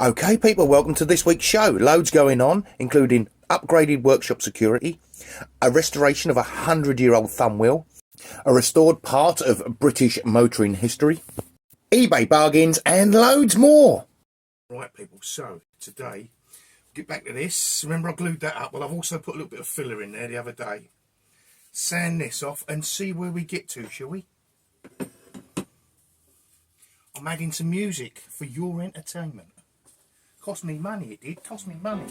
Okay people, welcome to this week's show. Loads going on, including upgraded workshop security, a restoration of a 100-year-old thumb wheel, a restored part of British motoring history, eBay bargains and loads more. Right people, so today, get back to this. Remember I glued that up? Well, I've also put a little bit of filler in there the other day. Sand this off and see where we get to, shall we? I'm adding some music for your entertainment. Cost me money, it did. Cost me money.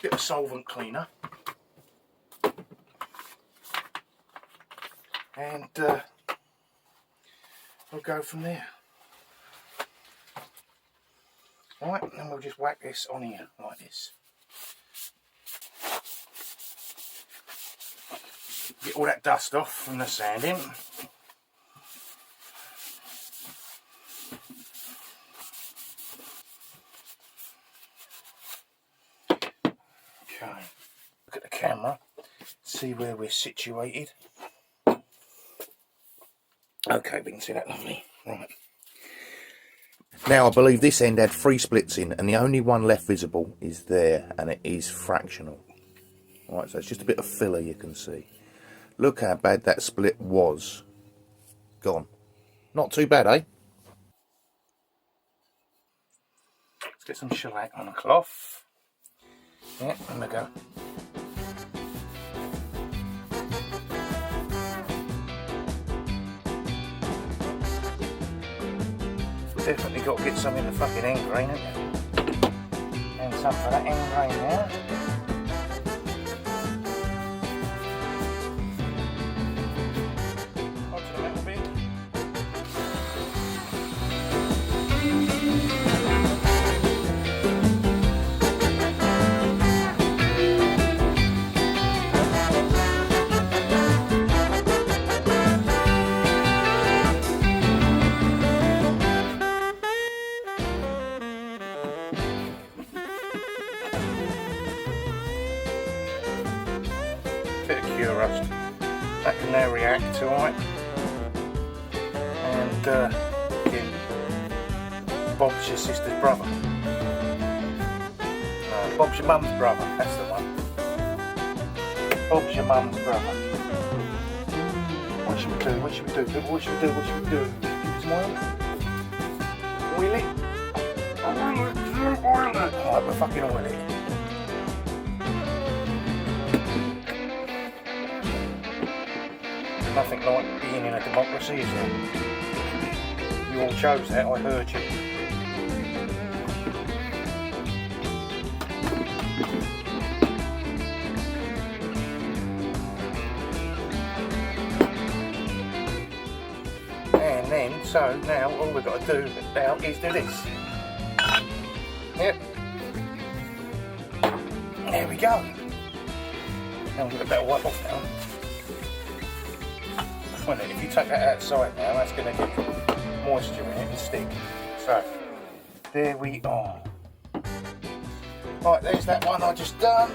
Bit of solvent cleaner, and we'll go from there. Right, and we'll just whack this on here like this. Get all that dust off from the sanding. Okay, look at the camera, see where we're situated. Okay, we can see that lovely. Right. Now I believe this end had 3 splits in and the only one left visible is there, and it is fractional. Right, so it's just a bit of filler you can see. Look how bad that split was. Gone. Not too bad, eh? Let's get some shellac on a cloth. Yeah, there we go. Definitely got to get some in the fucking end grain, haven't you? And some for that end grain there. Onto the metal bit. Bit of cure rust. That can now react to it. And again, Bob's your sister's brother. No, Bob's your mum's brother. That's the one. Bob's your mum's brother. What should we do? What should we do? What should we do? What should we do? Give us more. Oil it. Oil it. Alright, we're fucking oil it. Nothing like being in a democracy, is there? You all chose that, I heard you. And then, so now all we've got to do now is do this. Yep. There we go. Now we'll get a better wipe off now. Well, if you take that outside now, that's going to get moisture in it and stick. So, there we are. Right, there's that one I just done.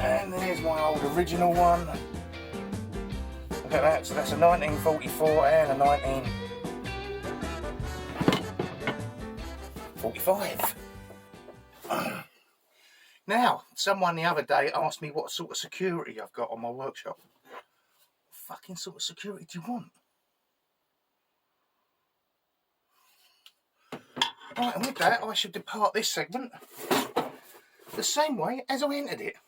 And there's my old original one. Look at that, so that's a 1944 and a 1945. Now, someone the other day asked me what sort of security I've got on my workshop. What fucking sort of security do you want? Right, and with that, I should depart this segment the same way as I entered it.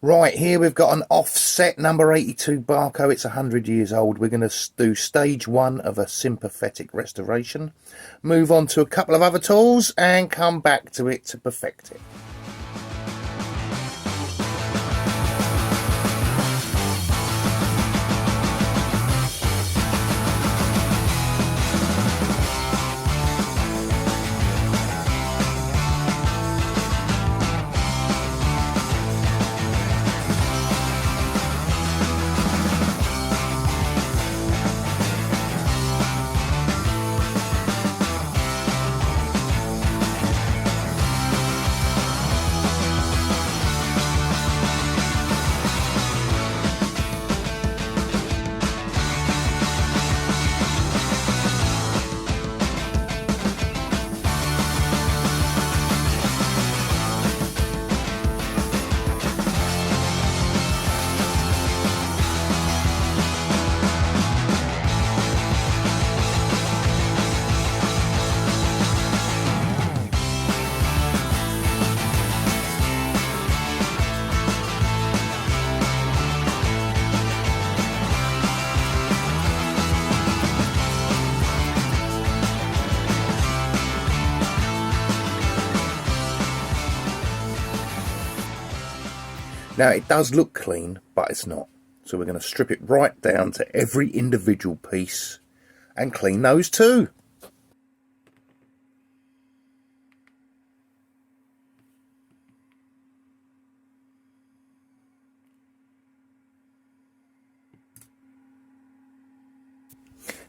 Right, here we've got an offset number 82 bahco. It's 100 years old. We're going to do stage 1 of a sympathetic restoration, move on to a couple of other tools and come back to it to perfect it. Now it does look clean, but it's not. So we're going to strip it right down to every individual piece and clean those too.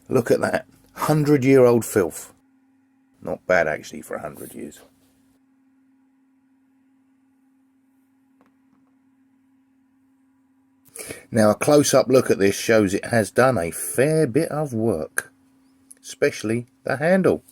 Look at that, 100-year-old filth. Not bad actually for 100 years. Now a close-up look at this shows it has done a fair bit of work, especially the handle.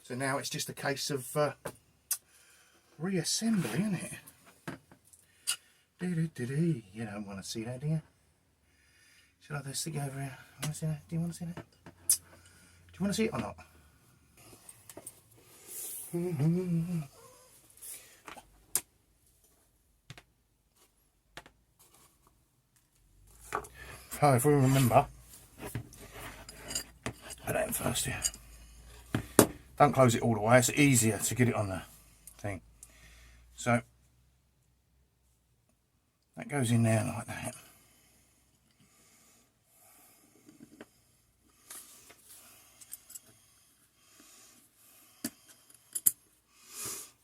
So now it's just a case of reassembly, isn't it? You don't want to see that, do you? Shall I have this stick over here? Do you want to see that? Do you want to see it or not? So if we remember, put that in first here. Don't close it all the way, it's easier to get it on the thing. So that goes in there like that.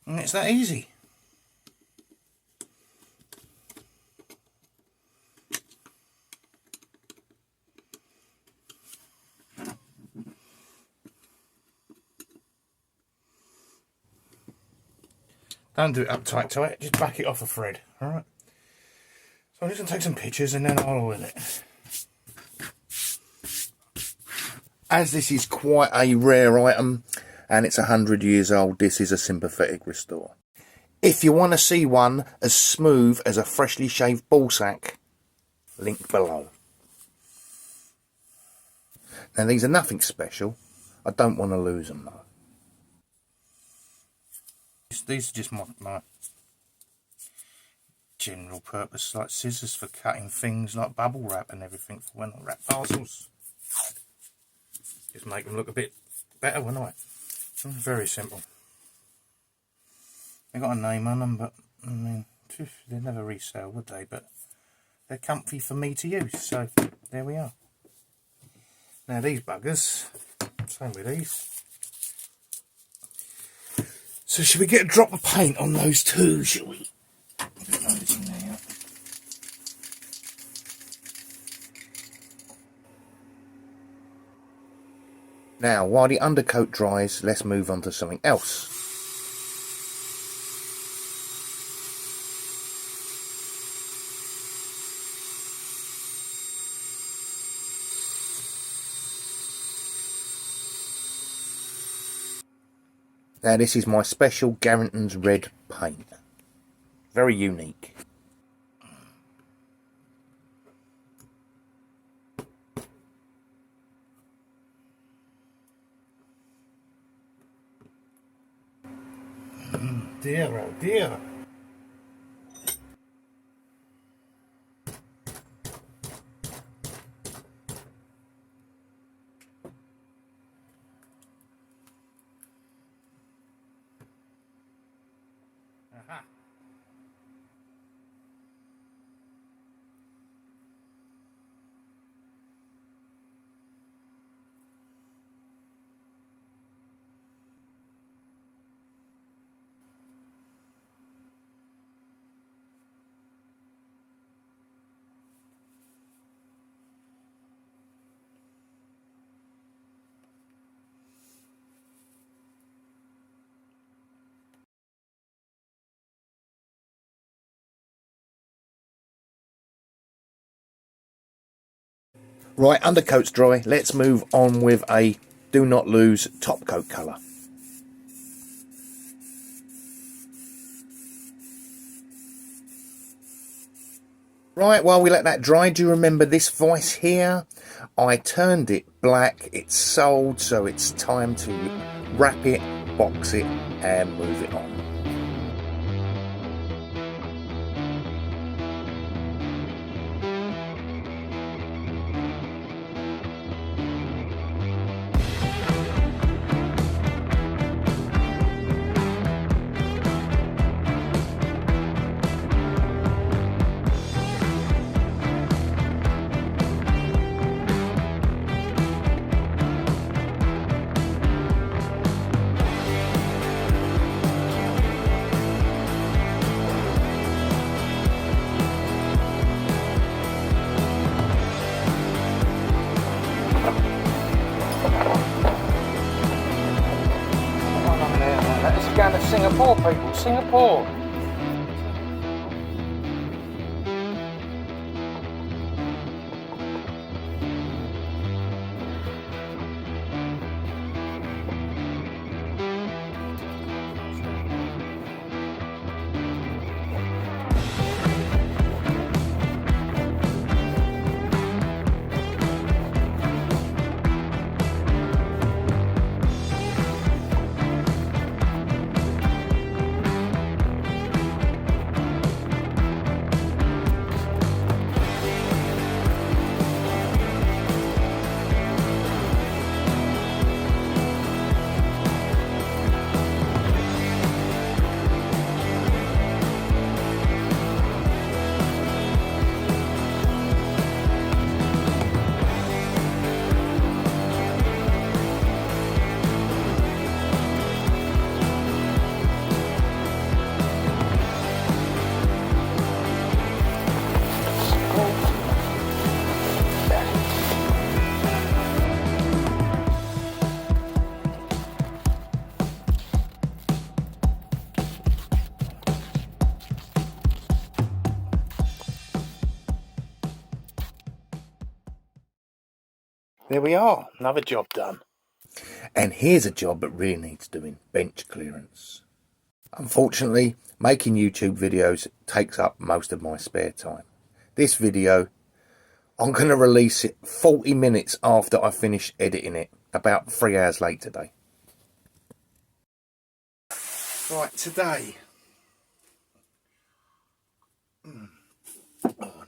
And it's that easy. Don't do it up tight, just back it off a thread, alright? So I'm just going to take some pictures and then I'll oil it. As this is quite a rare item and it's 100 years old, this is a sympathetic restore. If you want to see one as smooth as a freshly shaved ball sack, link below. Now these are nothing special. I don't want to lose them though. These are just my general purpose, like scissors for cutting things like bubble wrap and everything for when I wrap parcels. Just make them look a bit better when I. Very simple. They got a name on them, but I mean, they'll never resell, would they? But they're comfy for me to use, so there we are. Now these buggers, same with these. So should we get a drop of paint on those two, shall we? Put those in there. Now, while the undercoat dries, let's move on to something else. Now, this is my special Garrington's red paint. Very unique. Dear, oh dear. Aha. Right, undercoat's dry. Let's move on with a do not lose top coat colour. Right, while we let that dry, do you remember this Vise here? I turned it black, it's sold, so it's time to wrap it, box it and move it on. Let's go to Singapore, people. Singapore. there we are, another job done. And here's a job that really needs doing, bench clearance. Unfortunately, making YouTube videos takes up most of my spare time. This video, I'm going to release it 40 minutes after I finish editing it, about 3 hours late today. Right, today. Oh,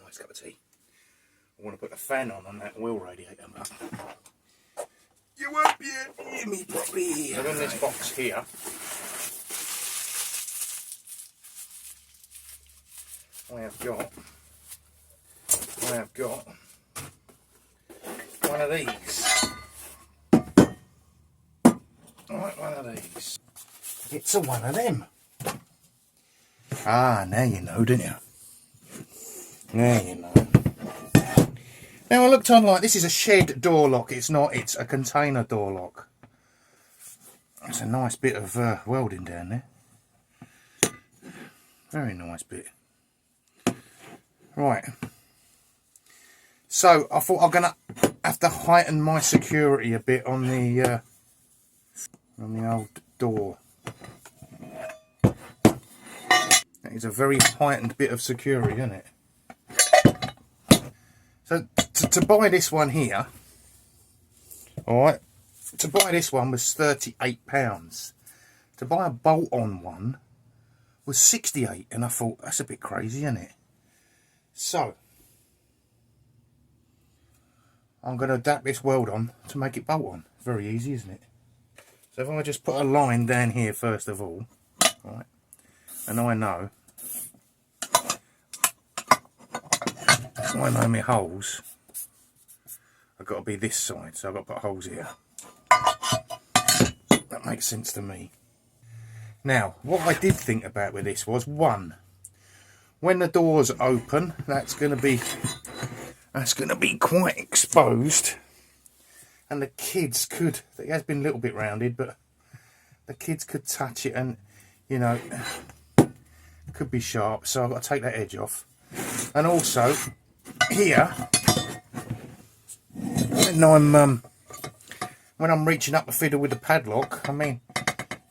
nice cup of tea. I want to put a fan on that oil radiator, but you won't be able to hear me properly. So in this box here, I have got one of these. Right, one of these. It's a one of them. Ah, now you know, don't you? Now you know. Now I looked online, this is a shed door lock, it's not, it's a container door lock. That's a nice bit of welding down there. Very nice bit. Right. So I thought I'm going to have to heighten my security a bit on the old door. That is a very heightened bit of security, isn't it? So to buy this one here, alright, to buy this one was £38. To buy a bolt-on one was 68, and I thought, that's a bit crazy, isn't it? So, I'm going to adapt this weld on to make it bolt on. Very easy, isn't it? So if I just put a line down here first of all, right, and I know my holes have got to be this side, so I've got to put holes here. That makes sense to me. Now, what I did think about with this was, one, when the doors open, that's going to be quite exposed, and the kids could, it has been a little bit rounded, but the kids could touch it and, you know, it could be sharp, so I've got to take that edge off. And also here, when I'm reaching up the fiddle with the padlock, I mean,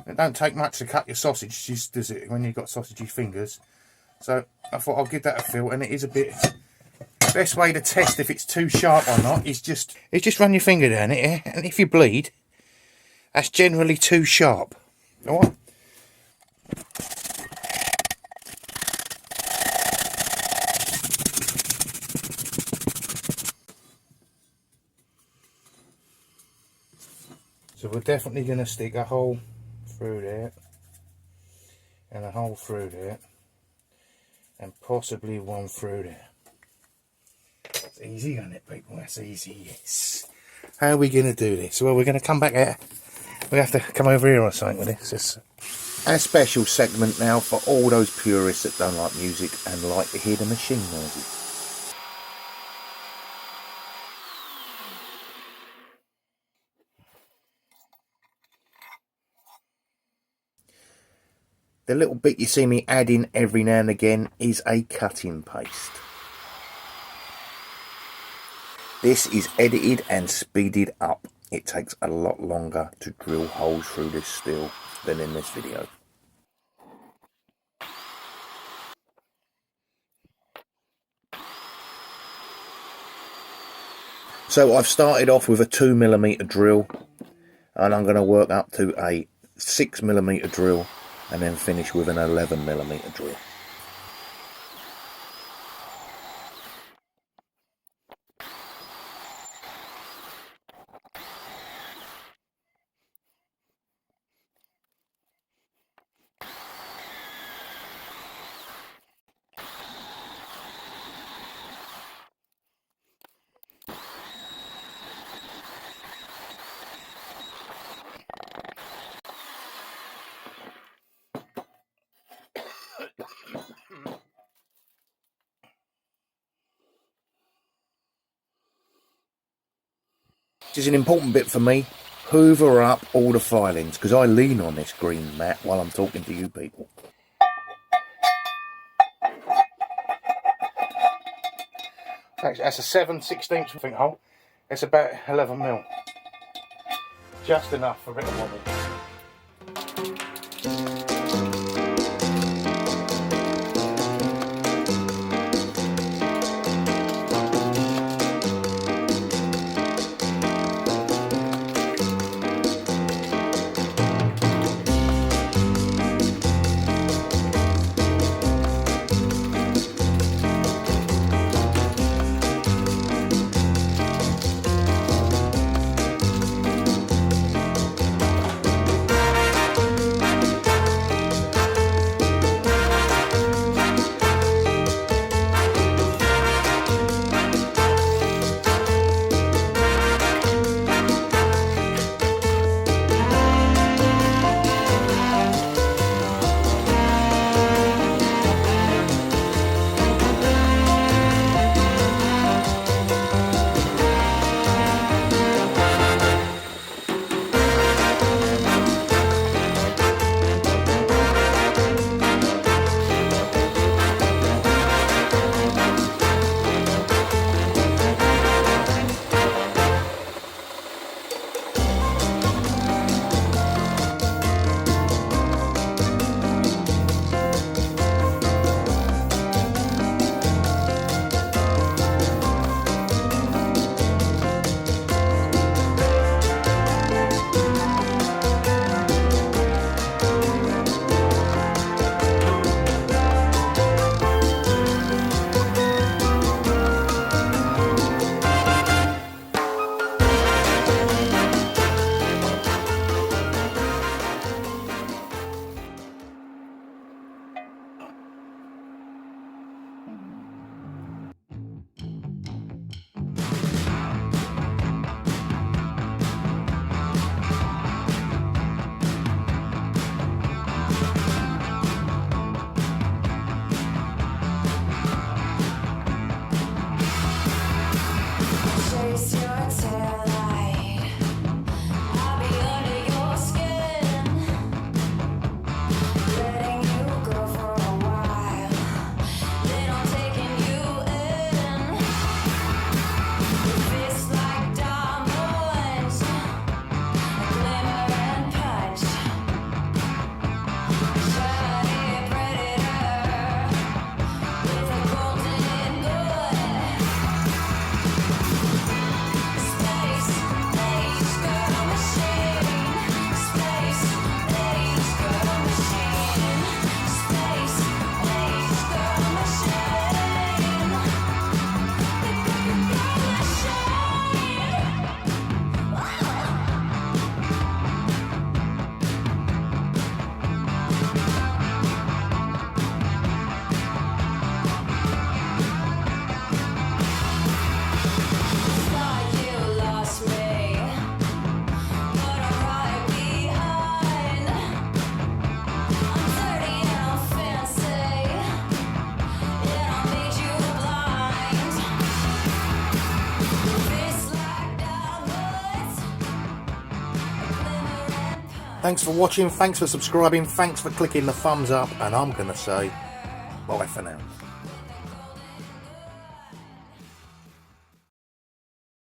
it don't take much to cut your sausage, does it, when you've got sausagey fingers? So I thought I'll give that a feel, and it is a bit. Best way to test if it's too sharp or not is just run your finger down it, and if you bleed, that's generally too sharp. All right. So we're definitely going to stick a hole through there, and a hole through there, and possibly one through there. It's easy, isn't it, people? That's easy, yes. How are we going to do this? Well, we're going to come back here. We have to come over here or something with this. It's a special segment now for all those purists that don't like music and like to hear the machine noises. The little bit you see me adding every now and again is a cutting paste. This is edited and speeded up. It takes a lot longer to drill holes through this steel than in this video. So I've started off with a 2mm drill, and I'm going to work up to a 6mm drill and then finish with an 11mm drill. Which is an important bit for me. Hoover up all the filings, because I lean on this green mat while I'm talking to you people. Actually, that's a 7/16 hole, It's about 11 mil. Just enough for a bit of wobble. Thanks for watching, thanks for subscribing, thanks for clicking the thumbs up, and I'm going to say bye for now.